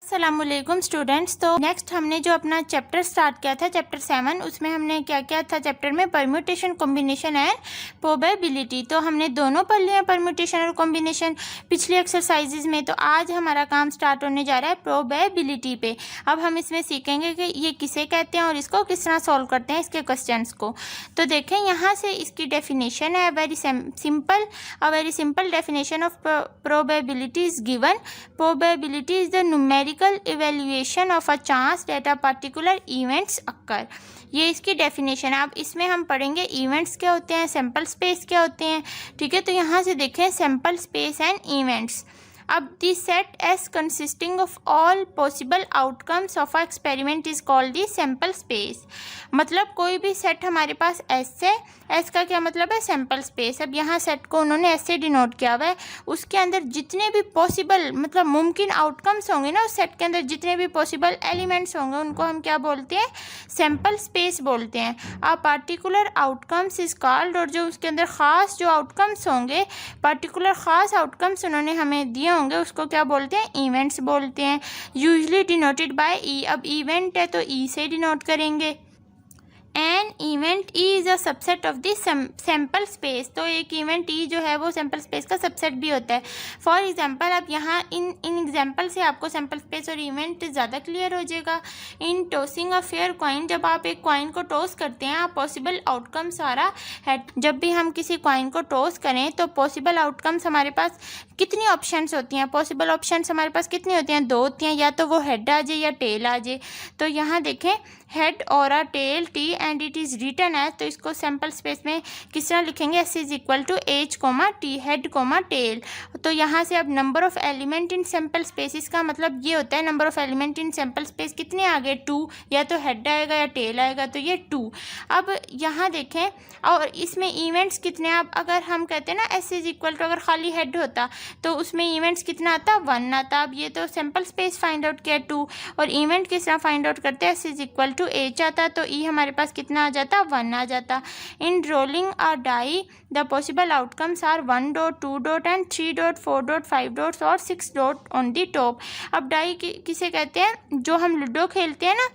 अस्सलामुअलैकुम स्टूडेंट्स। तो नेक्स्ट हमने जो अपना चैप्टर स्टार्ट किया था चैप्टर 7, उसमें हमने क्या किया था चैप्टर में परम्यूटेशन, कॉम्बिनेशन एंड प्रोबेबिलिटी। तो हमने दोनों पढ़ लिया परम्यूटेशन और कॉम्बिनेशन पिछली एक्सरसाइजेज में। तो आज हमारा काम स्टार्ट होने जा रहा है प्रोबेबिलिटी पे। अब हम इसमें सीखेंगे कि ये किसे कहते हैं और इसको किस तरह सॉल्व करते हैं इसके क्वेश्चंस को। तो देखें यहाँ से इसकी डेफिनेशन है very simple definition of probability is given. Probability is the numerical evaluation of a chance that a particular events occur। ये इसकी डेफिनेशन है। अब इसमें हम पढ़ेंगे इवेंट्स क्या होते हैं, सैम्पल स्पेस क्या होते हैं। ठीक है, तो यहाँ से देखें सैम्पल स्पेस एंड इवेंट्स। अब the set S consisting of all possible outcomes of a experiment is called the sample space. मतलब कोई भी सेट हमारे पास एस है, एस का क्या मतलब है, सैम्पल स्पेस। अब यहाँ सेट को उन्होंने एस से डिनोट किया हुआ है। उसके अंदर जितने भी पॉसिबल मतलब मुमकिन आउटकम्स होंगे ना, उस सेट के अंदर जितने भी पॉसिबल एलिमेंट्स होंगे उनको हम क्या बोलते हैं, सैम्पल स्पेस बोलते हैं। A particular outcomes is called, और जो उसके अंदर ख़ास जो आउटकम्स होंगे, पार्टिकुलर ख़ास आउटकम्स उन्होंने हमें दिए होंगे, उसको क्या बोलते हैं, इवेंट्स बोलते हैं। यूजली डिनोटेड बाय ई। अब इवेंट है तो ई से डिनोट करेंगे। An event E is a subset of the sample space. तो एक इवेंट ई जो है वो सैम्पल स्पेस का सबसेट भी होता है। फॉर एग्जांपल, अब यहाँ इन एग्जांपल से आपको सैम्पल स्पेस और इवेंट ज़्यादा क्लियर हो जाएगा। इन टॉसिंग अ फेयर कॉइन, जब आप एक कॉइन को टॉस करते हैं, आप पॉसिबल आउटकम्स सारा है। जब भी हम किसी कॉइन को टॉस करें तो पॉसिबल आउटकम्स हमारे पास कितनी ऑप्शंस होती हैं, पॉसिबल ऑप्शंस हमारे पास कितनी होती हैं, दो होती हैं। या तो वो हेड आ जाए या टेल आ जाए। तो यहाँ देखें हेड और a tail T and it is written as, तो इसको सैम्पल स्पेस में किस तरह लिखेंगे, S is equal to H comma T, head comma tail. तो यहाँ से अब number of element in sample spaces का मतलब ये होता है, number of element in sample space कितने आ गए, 2। या तो हेड आएगा या टेल आएगा, तो ये 2। अब यहाँ देखें, और इसमें इवेंट्स कितने, अब अगर हम कहते हैं ना एस इज इक्वल टू, अगर खाली हेड होता तो उसमें इवेंट्स कितना आता, 1 आता। अब ये तो सैम्पल स्पेस फाइंड आउट किया 2, और इवेंट किस तरह फाइंड आउट करते हैं, S is equal to H आता, तो ई हमारे पास कितना आ जाता, 1 आ जाता। In rolling a die the possible outcomes are 1 dot, 2 dot and 3 dot, 4 dot, 5 dots और 6 डॉट ऑन दी टॉप। अब डाई किसे कहते हैं, जो हम लूडो खेलते हैं ना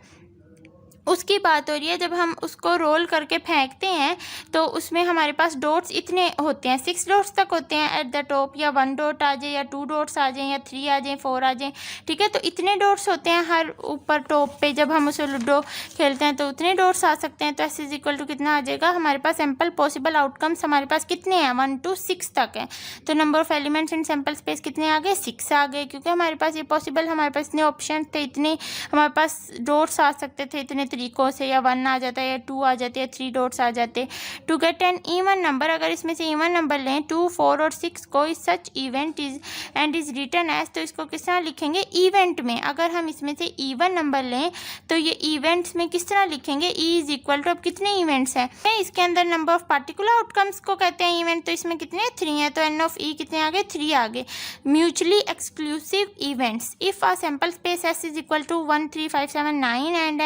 उसकी बात हो रही है। जब हम उसको रोल करके फेंकते हैं तो उसमें हमारे पास डॉट्स इतने होते हैं, 6 डॉट्स तक होते हैं एट द टॉप। या 1 डॉट आ जाए या 2 डॉट्स आ जाए या 3 आ जाए, 4 आ जाए। ठीक है, तो इतने डॉट्स होते हैं हर ऊपर टॉप पे। जब हम उसे लूडो खेलते हैं तो उतने डॉट्स आ सकते हैं। तो एस इज इक्वल टू कितना आ जाएगा, हमारे पास सैम्पल पॉसिबल आउटकम्स हमारे पास कितने हैं, 1 to 6 तक हैं। तो number of elements in sample space कितने आ गए, 6 आ गए, क्योंकि हमारे पास ये पॉसिबल, हमारे पास इतने ऑप्शन थे, इतने हमारे पास डॉट्स आ सकते थे इतने तरीक़ों से। या 1 आ जाता है या 2 आ जाते हैं, 3 डॉट्स आ जाते। To get an even number, अगर इसमें से इवन नंबर लें 2, 4 और 6 को, इस such event is and is written as, तो इसको किस तरह लिखेंगे, इवेंट में। अगर हम इसमें से इवन नंबर लें तो ये इवेंट्स में किस तरह लिखेंगे, ई इज इक्वल टू, अब कितने इवेंट्स हैं इसके अंदर, नंबर ऑफ पार्टिकुलर आउटकम्स को कहते हैं इवेंट। तो इसमें कितने, 3 हैं, तो एन ऑफ ई कितने आ गए, 3 आ गए। Mutually exclusive events, if a sample space S is equal to 1, 3, 5, 7, 9 and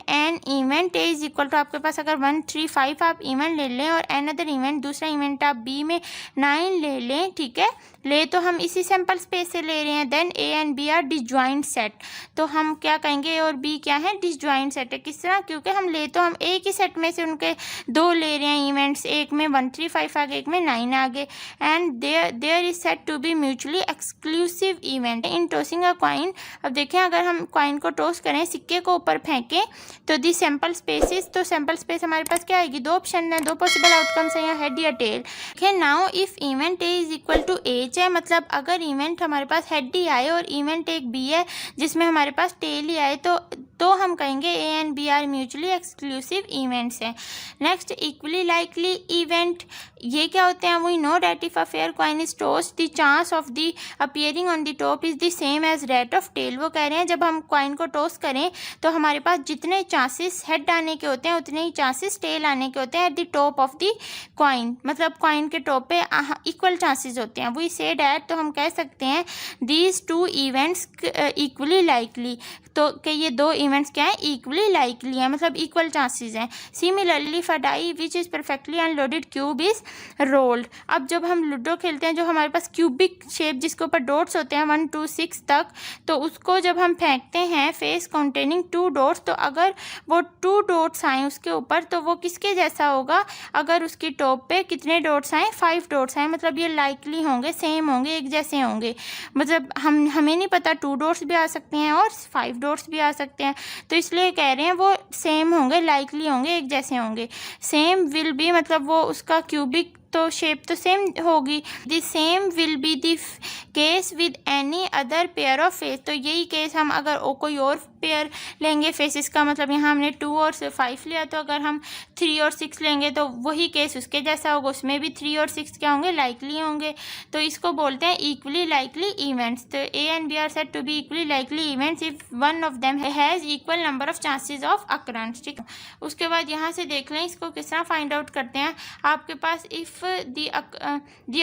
an event A is equal to, आपके पास अगर 1, 3, 5 आप इवेंट ले लें और एन अदर इवेंट, दूसरा इवेंट आप बी में 9 ले लें, ठीक है, ले तो हम इसी सैम्पल स्पेस से ले रहे हैं, then A and B are disjoint set. तो हम क्या कहेंगे, ए और बी क्या है, डिसजॉइंट सेट है। किस तरह, क्योंकि हम ले तो हम एक ही सेट में से उनके 2 ले रहे हैं इवेंट्स, एक में 1, 3, 5 आ गए, एक में 9 आ गए। And there is said to be mutually exclusive event in tossing a coin. अब देखें, अगर हम कॉइन को टॉस करें, सिक्के को ऊपर फेंकें, तो दी सैम्पल स्पेसिस, तो सैम्पल स्पेस हमारे पास क्या आएगी, 2 ऑप्शन है, 2 पॉसिबल आउटकम्स हैं, या हेड या टेल। देखिए, now if event A is equal to H है, मतलब अगर इवेंट हमारे पास हेड ही आए और इवेंट एक बी है जिसमें हमारे पास टेल ही आए, तो हम कहेंगे A and B are mutually exclusive events हैं। नेक्स्ट, इक्वली लाइकली इवेंट, ये क्या होते हैं, we know that if a fair coin is tossed the chance of the appearing on the top is the same as rate of tail. वो कह रहे हैं जब हम कॉइन को टॉस करें तो हमारे पास जितने चांसेस हेड आने के होते हैं उतने ही चांसेस टेल आने के होते हैं at the top of the coin, मतलब कॉइन के टॉप पे इक्वल चांसेस होते हैं। वी से डैट, तो हम कह सकते हैं दीज 2 इवेंट्स इक्वली लाइकली, तो कि ये 2 इवेंट्स क्या है, इक्वली लाइकली है, मतलब इक्वल चांसेस हैं। Similarly if a die which is perfectly unloaded cube is rolled. अब जब हम लूडो खेलते हैं, जो हमारे पास क्यूबिक शेप जिसके ऊपर डॉट्स होते हैं 1 2 6 तक, तो उसको जब हम फेंकते हैं फेस कंटेनिंग 2 डॉट्स, तो अगर वो 2 डॉट्स आए उसके ऊपर तो वो किसके जैसा होगा, अगर उसकी टॉप पे कितने डॉट्स आए, 5 डॉट्स आए, मतलब ये लाइकली होंगे, सेम होंगे, एक जैसे होंगे। मतलब हमें नहीं पता 2 डॉट्स भी आ सकते हैं और 5 डॉट्स भी आ सकते हैं, तो इसलिए कह रहे हैं वो सेम होंगे, लाइकली होंगे, एक जैसे होंगे। सेम विल बी मतलब वो उसका क्यूबिक तो शेप तो सेम होगी। The same will be the case with any other pair of face. तो यही केस हम अगर कोई और पेयर लेंगे फेसेस का, मतलब यहाँ हमने 2 और 5 लिया, तो अगर हम 3 और 6 लेंगे तो वही केस उसके जैसा होगा, उसमें भी 3 और 6 क्या होंगे, लाइकली होंगे। तो इसको बोलते हैं इक्वली लाइकली इवेंट्स। तो A and B are said to be equally likely events if one of them has equal number of chances of occurrence. ठीक है, उसके बाद यहाँ से देख लें इसको किस तरह फाइंड आउट करते हैं। आपके पास if the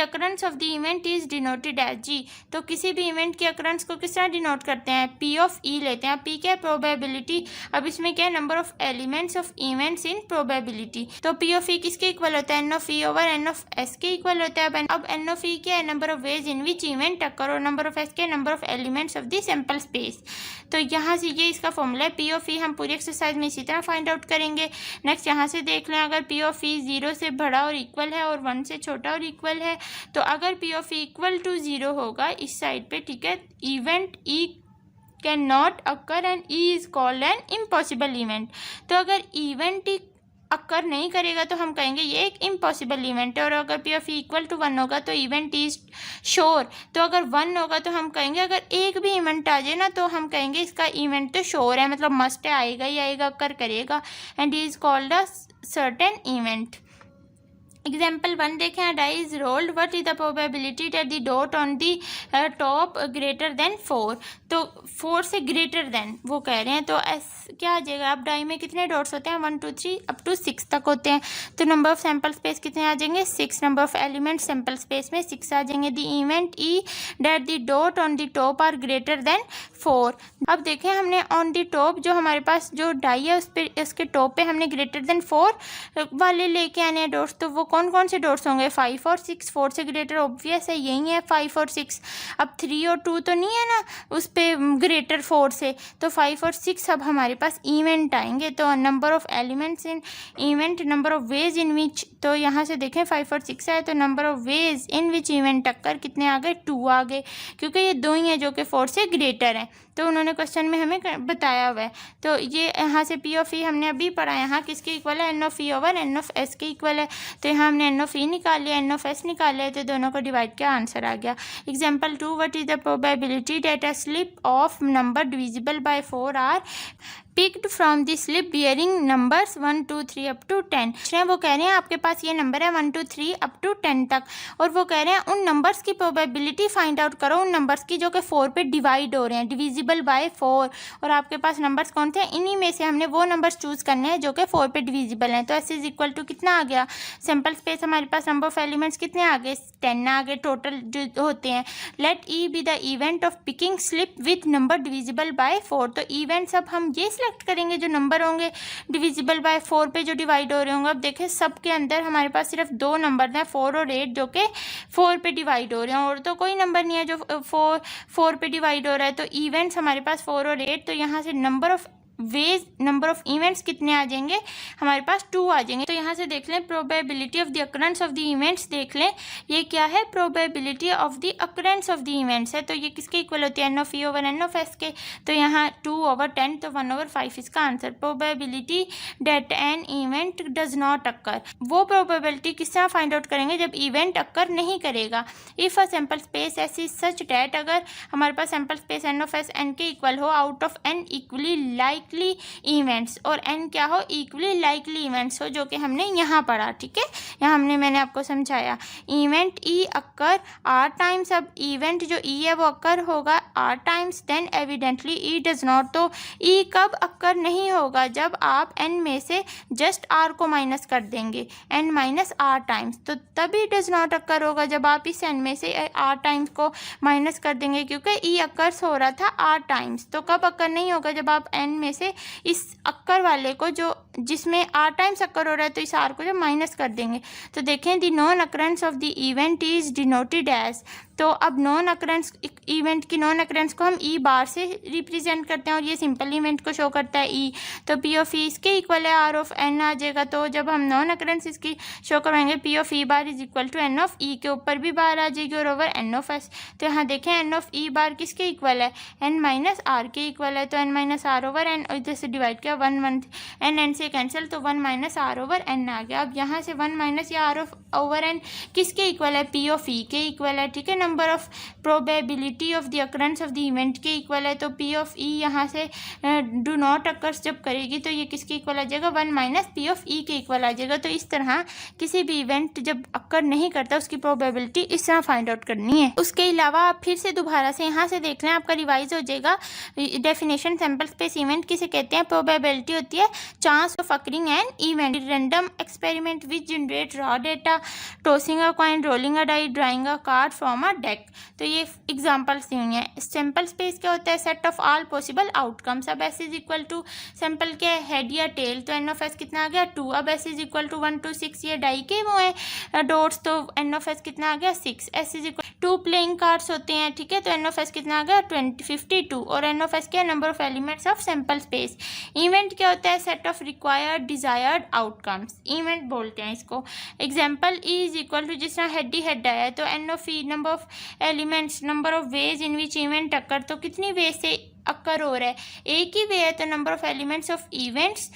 occurrence of the event is denoted as G, तो किसी भी इवेंट के अकरेंस को किस तरह डिनोट करते हैं, पी ऑफ ई लेते हैं। पी क्या है, प्रोबेबिलिटी। अब इसमें क्या है, number of elements of events in probability. तो पी ऑफ ई किसके इक्वल होता है, N of E over N of S के इक्वल होता है। अब एन ऑफ ई क्या है, number of ways in which event occur, और नंबर ऑफ एस के number of elements of the sample space. तो यहाँ से ये इसका फॉर्मूला है। पी ऑफ ई हम पूरी एक्सरसाइज में इसी तरह फाइंड आउट करेंगे। नेक्स्ट यहाँ से देख लें, अगर पी ऑफ ई 0 से बड़ा और इक्वल है और 1 से छोटा और इक्वल है, तो अगर P of E equal to 0 होगा इस साइड पे, ठीक है, event E cannot occur and E is called an impossible event. तो अगर इवेंट ई अकर नहीं करेगा तो हम कहेंगे ये एक इम्पॉसिबल इवेंट है। और अगर P of E equal to 1 होगा तो इवेंट इज श्योर। तो अगर 1 होगा तो हम कहेंगे, अगर एक भी इवेंट आ जाए ना तो हम कहेंगे इसका इवेंट तो श्योर है, मतलब मस्ट है, आएगा ही आएगा, अकर करेगा, and is called a certain event. Example 1 देखें, die is rolled, what is the probability that the dot on the top greater than 4। तो 4 से ग्रेटर देन वो कह रहे हैं, तो क्या आ जाएगा, अब डाई में कितने डॉट्स होते हैं, 1 2 3 अप टू 6 तक होते हैं। तो नंबर ऑफ सैंपल स्पेस कितने आ जाएंगे, 6। Number of element sample space में 6 आ जाएंगे। The event E that the dot on the top are greater than 4। अब देखें, हमने ऑन द टॉप जो हमारे पास जो डाई है उस पर, उसके टॉप पे हमने ग्रेटर देन 4 वाले लेके आने हैं डॉट्स। तो वो कौन कौन से डॉट्स होंगे, 5 और 6। 4 से ग्रेटर ऑब्वियस है, यही है 5 और 6। अब 3 और 2 तो नहीं है ना उस पर ग्रेटर 4 से, तो 5 और 6 अब हमारे पास इवेंट आएंगे। तो number of elements in event, number of ways in which, तो यहाँ से देखें 5 और 6 है, तो number of ways in which event occur कितने आ गए, 2 आ गए, क्योंकि ये 2 ही हैं जो कि 4 से ग्रेटर हैं। तो उन्होंने क्वेश्चन में हमें बताया हुआ है। तो ये यहाँ से पी ऑफ ई हमने अभी पढ़ा है, यहाँ किसके इक्वल है, N of E over N of S के इक्वल है। तो यहाँ हमने एन ऑफ ई निकाल लिया, एन ऑफ एस निकाल लिया, तो दोनों को डिवाइड किया, आंसर आ गया। Example 2, what is the probability that a slip of number divisible by 4 are picked from the slip bearing numbers 1 2 3 up to 10। वो कह रहे हैं आपके पास ये नंबर है 1 2 3 अप टू 10 तक, और वो कह रहे हैं उन नंबर्स की प्रोबेबिलिटी फाइंड आउट करो, उन नंबर्स की जो कि 4 पे डिवाइड हो रहे हैं, डिविजिबल बाय 4। और आपके पास नंबर्स कौन थे, इन्हीं में से हमने वो नंबर्स चूज करने हैं जो कि 4 पे डिविजिबल हैं। तो एस इज इक्वल टू कितना आ गया, सैंपल स्पेस हमारे पास नंबर ऑफ एलिमेंट्स कितने आ गए, 10 आ गए टोटल जो होते हैं। Let E be the event of picking slip with number divisible by 4। तो इवेंट्स अब हम ये सिलेक्ट करेंगे जो नंबर होंगे डिविजिबल बाय 4 पे जो डिवाइड हो रहे होंगे। अब देखें सबके अंदर हमारे पास सिर्फ 2 नंबर हैं, 4 और 8, जो कि 4 पे डिवाइड हो रहे हैं, और तो कोई नंबर नहीं है जो 4 पे डिवाइड हो रहा है। तो इवेंट्स हमारे पास 4 और 8, तो यहाँ से number of veg, number of events कितने आ जाएंगे, हमारे पास 2 आ जाएंगे। तो यहाँ से देख लें probability of the occurrence of the events, देख लें ये क्या है, probability of the occurrence of the events है। तो ये किसके इक्वल होती है, N of E over N of S के। तो यहाँ 2 ओवर 10, तो 1 ओवर 5 इसका आंसर। Probability that an event does not occur, वो प्रोबेबिलिटी किस तरह फाइंड आउट करेंगे जब इवेंट अक्कर नहीं करेगा। If a sample space S is such that, अगर हमारे पास sample space n of S n के इक्वल हो out of n equally likely events, और एन क्या हो, इक्वली लाइकली इवेंट्स हो, जो कि हमने यहाँ पढ़ा। ठीक है, यहाँ मैंने आपको समझाया। Event E occur r times, अब इवेंट जो ई है वो अक्कर होगा r times, then evidently E does not. तो ई कब अक्कर नहीं होगा, जब आप एन में से जस्ट आर को माइनस कर देंगे, एन माइनस आर टाइम्स, तो तभी डज नॉट अक्कर होगा जब आप इस एन में से आर टाइम्स को माइनस कर देंगे, क्योंकि ई अक्कर्स हो रहा था आर टाइम्स। तो कब अक्कर नहीं होगा, जब आप एन में से इस अक्कर वाले को जो जिसमें आर टाइम्स अक्कर हो रहा है तो इस आर को जब माइनस कर देंगे तो देखें the non occurrence of the event is denoted as. तो अब नॉन अकरेंस इवेंट की नॉन अकरेंस को हम ई बार से रिप्रेजेंट करते हैं और ये सिंपल इवेंट को शो करता है ई। तो पी ऑफ ई इसके इक्वल है आर ऑफ एन आ जाएगा। तो जब हम नॉन अकरेंस इसकी शो करवाएंगे P of E bar is equal to n of E, के ऊपर भी बार आ जाएगी और ओवर एन ऑफ एस। तो यहाँ देखें एन ऑफ ई बार किसके इक्वल है, एन माइनस आर के इक्वल है। तो n minus r over n, इधर से डिवाइड किया 1 एन से कैंसिल तो 1 माइनस आर ओवर एन आ गया। अब यहाँ से 1 माइनस या आर ऑफ ओवर एन किसके इक्वल है, पी ऑफ ई के इक्वल है। ठीक है, number of probability of the occurrence of the event के इक्वल है। तो पी ऑफ ई यहाँ से डू नॉट अकर्स जब करेगी तो ये किसके इक्वल आ जाएगा, 1 माइनस पी ऑफ ई के इक्वल आ जाएगा। तो इस तरह किसी भी इवेंट जब अक्कर नहीं करता उसकी प्रोबेबिलिटी इस तरह फाइंड आउट करनी है। उसके अलावा आप फिर से दोबारा से यहाँ से देख लें, आपका रिवाइज हो जाएगा। डेफिनेशन सैम्पल स्पेस इवेंट किसे कहते हैं, प्रोबेबिलिटी होती है chance of occurring an event, random experiment which generate raw data, tossing a coin, rolling a die, drawing a card from a deck. तो ये एग्जांपल्स दी हुई हैं। सैम्पल स्पेस क्या होता है, set of all possible outcomes. अब S is equal to sample क्या है, हेड या टेल, तो एन ऑफ एस कितना आ गया 2। अब एस इज इक्वल टू 1 2 6, ये डाई के वो है डॉट्स, तो एन ऑफ एस कितना आ गया 6। S is equal 2 playing cards होते हैं, ठीक है, तो एन ऑफ एस कितना आ गया 52। और एन ऑफ एस क्या है, number of elements of sample space. Event क्या होता है, set of required desired outcomes, event बोलते हैं इसको। Example E is equal to जिस तरह हेड ही हेड आया है तो n of E number of elements, number of ways in which event occur, तो कितनी वेज से अक्कर हो रहा है, एक ही वे है तो number of elements of events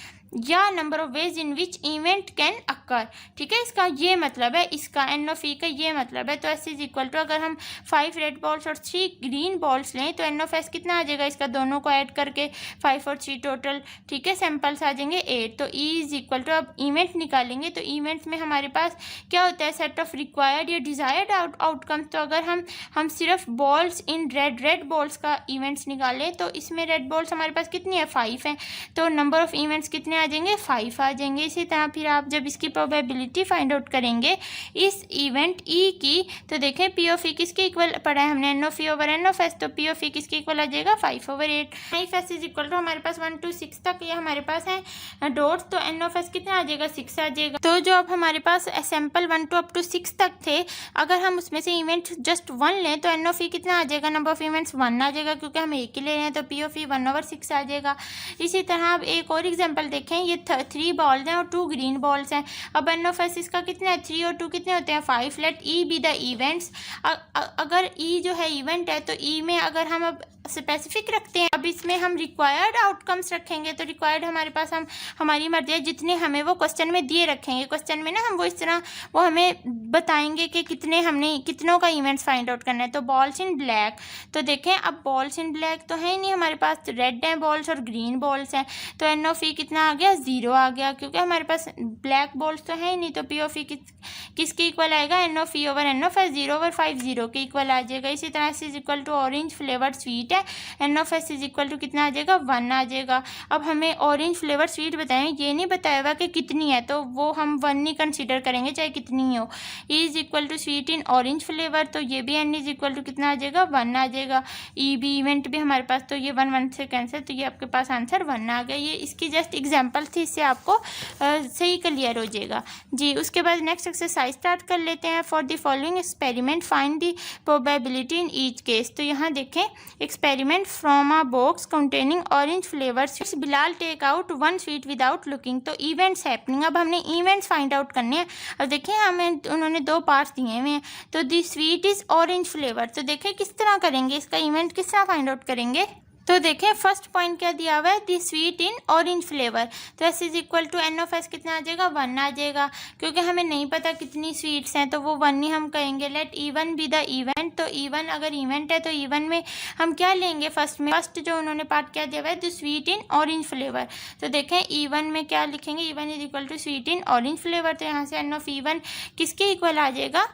या number of ways in which event can occur. ठीक है, इसका ये मतलब है, इसका एन ऑफ ई का ये मतलब है। तो एस इज इक्वल टू अगर हम 5 रेड बॉल्स और 3 ग्रीन बॉल्स लें तो एन ऑफ एस कितना आ जाएगा, इसका दोनों को ऐड करके 5 और 3 टोटल, ठीक है, सैम्पल्स आ जाएंगे 8। तो ई इज इक्वल टू अब इवेंट निकालेंगे तो इवेंट्स में हमारे पास क्या होता है, सेट ऑफ रिक्वायर्ड या डिजायर्ड आउटकम्स। तो अगर हम सिर्फ बॉल्स इन रेड बॉल्स का इवेंट्स निकालें तो इसमें रेड बॉल्स हमारे पास कितनी है 5 हैं, तो नंबर ऑफ इवेंट्स कितने आ जाएंगे 5 आ जाएंगे। इसी तरह फिर आप जब इसकी प्रोबेबिलिटी फाइंड आउट करेंगे इस इवेंट ई की, तो देखें पी ऑफ ई किसके इक्वल पढ़ा है हमने, n of E over N of S, तो पी ऑफ ई किसके इक्वल आ जाएगा 5 over 8। If S is equal to हमारे पास 1 to 6 तक ये हमारे पास है डॉट्स, तो एन ऑफ एस कितना आ जाएगा 6 आ जाएगा। तो जो अब हमारे पास सैम्पल 1 to up to 6 तक थे, अगर हम उसमें से इवेंट जस्ट 1 लें तो एन ऑफ ई कितना आ जाएगा, नंबर ऑफ इवेंट्स 1 आ जाएगा क्योंकि हम एक ही ले रहे हैं, तो पी ऑफ ई 1 over 6 आ जाएगा। इसी तरह अब एक और एग्जाम्पल देखें, ये 3 बॉल्स हैं और 2 ग्रीन बॉल्स हैं। अब एन ऑफ एस इसका कितना है 3 और 2 कितने होते हैं 5। Let E be the events, अगर ई जो है इवेंट है तो ई में अगर हम अब स्पेसिफिक रखते हैं, अब इसमें हम रिक्वायर्ड आउटकम्स रखेंगे तो रिक्वायर्ड हमारे पास हम हमारी मर्जी है जितने हमें वो क्वेश्चन में दिए रखेंगे। क्वेश्चन में ना हम वो इस तरह वो हमें बताएंगे कि कितनों का इवेंट्स फाइंड आउट करना है। तो बॉल्स इन ब्लैक, तो देखें अब बॉल्स इन ब्लैक तो है ही नहीं हमारे पास, रेड हैं बॉल्स और ग्रीन बॉल्स हैं, तो एन ऑफ ई कितना आ गया 0 आ गया क्योंकि हमारे पास ब्लैक बॉल्स तो है ही नहीं। तो पी ऑफ ई किसके इक्वल आएगा, n of E over N of S 0 over 5 0 के इक्वल आ जाएगा। इसी तरह S is equal to orange flavour sweet है, N of S is equal to कितना आ जाएगा 1 आ जाएगा। अब हमें ऑरेंज फ्लेवर स्वीट बताएं, ये नहीं बताया हुआ कि कितनी है, तो वो हम 1 ही कंसीडर करेंगे चाहे कितनी ही हो। E is equal to sweet in orange flavour, तो ये भी एन इज इक्वल टू कितना आ जाएगा 1 आ जाएगा। ई भी इवेंट भी हमारे पास, तो ये 1 से कैंसिल, तो ये आपके पास आंसर 1 आ गया। ये इसकी जस्ट एग्जाम्पल थी, इससे आपको सही क्लियर हो जाएगा जी। उसके बाद नेक्स्ट एक्सरसाइज स्टार्ट कर लेते हैं। For the following experiment find the probability in each case. तो यहाँ देखें experiment from a box containing orange flavour sweets, Bilal take out 1 sweet without looking. तो इवेंट्स हैपनिंग, अब हमने इवेंट्स फाइंड आउट करने हैं। अब देखें हमें उन्होंने 2 पार्ट्स दिए हुए हैं, तो दी स्वीट इज ऑरेंज फ्लेवर। तो देखें किस तरह करेंगे, इसका इवेंट किस तरह फाइंड आउट करेंगे। तो देखें फर्स्ट पॉइंट क्या दिया हुआ है, the sweet in orange flavour, तो S is equal to n of S कितना आ जाएगा 1 आ जाएगा क्योंकि हमें नहीं पता कितनी स्वीट्स हैं, तो वो 1 ही हम कहेंगे। Late E1 B the event, तो E1 अगर इवेंट है तो E1 में हम क्या लेंगे, फर्स्ट जो उन्होंने पार्ट क्या दिया हुआ है, the sweet in orange flavour. तो देखें E1 में क्या लिखेंगे, E1 is equal to sweet in orange flavour, तो यहाँ से एन ऑफ E1 किसके इक्वल आ जाएगा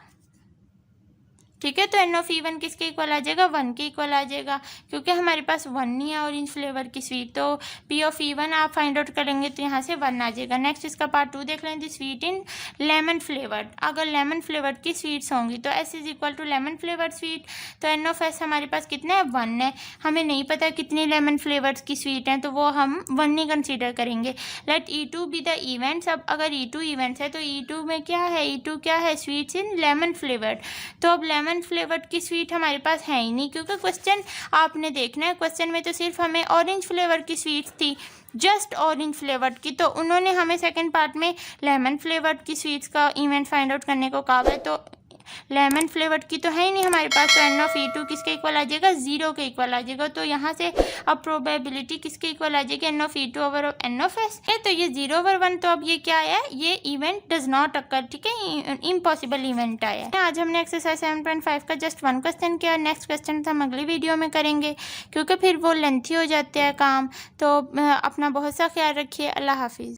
ठीक है। तो एन ऑफ ई1 किसके इक्वल आ जाएगा, 1 के इक्वल आ जाएगा, क्योंकि हमारे पास 1 नहीं है ऑरेंज फ्लेवर की स्वीट। तो पी ऑफ ई1 आप फाइंड आउट करेंगे तो यहाँ से 1 आ जाएगा। नेक्स्ट इसका पार्ट 2 देख लें, the sweet in lemon flavoured. अगर लेमन फ्लेवर्ड की स्वीट्स होंगी तो S is equal to lemon flavoured sweet. तो एन ऑफ एस हमारे पास कितना है, 1 है। हमें नहीं पता कितनी लेमन फ्लेवर्स की स्वीट हैं, तो वो हम 1 ही कंसीडर करेंगे। Let E2 be the events. अब अगर E2 इवेंट्स है तो E2 में क्या है, E2 क्या है, स्वीट्स इन लेमन फ्लेवर्ड। तो अब लेमन फ्लेवर्ड की स्वीट हमारे पास है ही नहीं, क्योंकि क्वेश्चन आपने देखना है, क्वेश्चन में तो सिर्फ हमें ऑरेंज फ्लेवर की स्वीट्स थी, जस्ट ऑरेंज फ्लेवर्ड की। तो उन्होंने हमें सेकंड पार्ट में लेमन फ्लेवर्ड की स्वीट्स का इवेंट फाइंड आउट करने को कहा है, तो लेमन फ्लेवर्ड की तो है ही नहीं हमारे पास। तो एन ऑफ E2 किसके इक्वल आ जाएगा, 0 के इक्वल आ जाएगा। तो यहाँ से अब प्रोबेबिलिटी किसके इक्वल आ जाएगी, n of E2 over N of S है। तो ये 0 ओवर 1, तो अब ये क्या आया, ये इवेंट डज नॉट अकर, ठीक है, इम्पॉसिबल इवेंट आया है। आज हमने एक्सरसाइज 7.5 का जस्ट 1 क्वेश्चन किया। नेक्स्ट क्वेश्चन हम अगली वीडियो में करेंगे, क्योंकि फिर वो लेंथी हो जाते हैं काम। तो अपना बहुत सा ख्याल रखिए। अल्लाह हाफिज़।